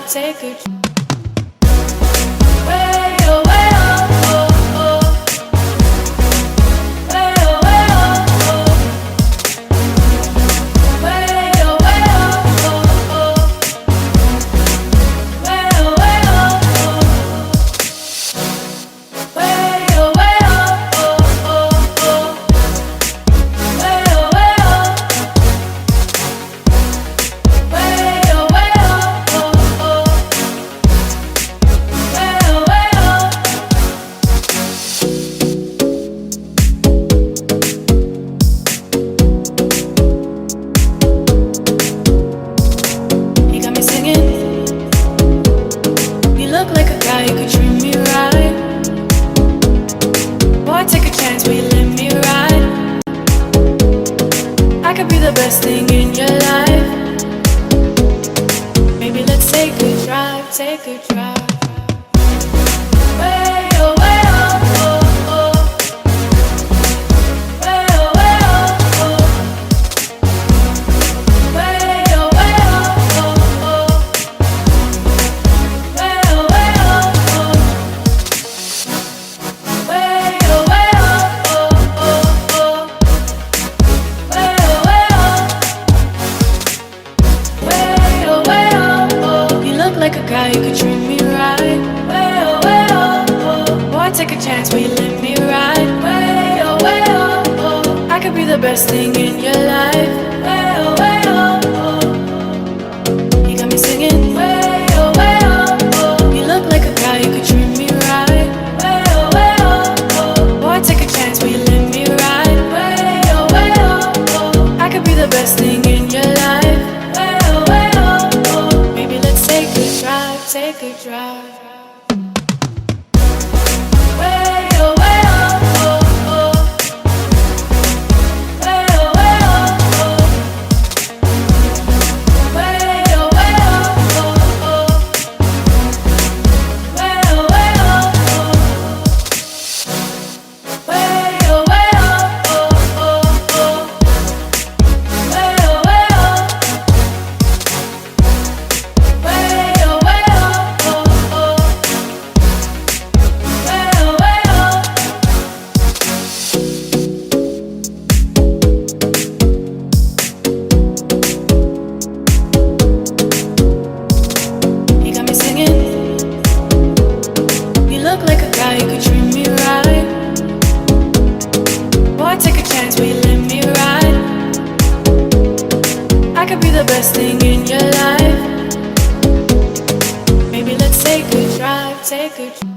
take a drive. Way oh, way oh, oh, oh. Way oh, way oh, oh. Way oh, way oh, oh, oh. Way oh, way oh, oh. Way oh, way oh, oh, oh, oh. Way oh, way oh. Way oh, way oh, oh, oh. Way oh, way oh. You got me singing. You look like a guy who could treat me right. Boy, take a chance, will you let me ride? I could be the best thing in your life. Maybe let's take a drive, take a drive. Way oh, way oh, oh, oh. Way oh, way oh, oh. Way oh, way oh, oh, oh. Way oh, way oh, oh. Way oh, way oh, oh, oh, oh. Way oh, way oh. Way oh, way oh, oh. You look like a guy who could treat me right. Way oh, way oh, oh. Boy, take a chance, will you let me ride? Way oh, way oh, oh. I could be the best thing in your life. Way oh, way oh, oh. You got me singing. Way oh, way oh, oh. You look like a guy who could treat me right. Way oh, way oh, oh. Boy, take a chance, will you let me ride? Way oh, way oh, oh. I could be the best thing in your life. Way oh, way oh, oh. Maybe let's take a drive, take a drive. Way oh, way oh, oh, oh. Way oh, way oh, oh. Way oh, way oh, oh, oh. Way oh, way oh, oh. Way oh, way oh, oh, oh, oh. Way oh, way oh. Way oh, way oh, oh, oh. Way oh, way oh. You got me singing. You look like a guy who could treat me right. Boy, take a chance, will you let me ride? I could be the best thing in your life. Maybe let's take a drive, take a drive.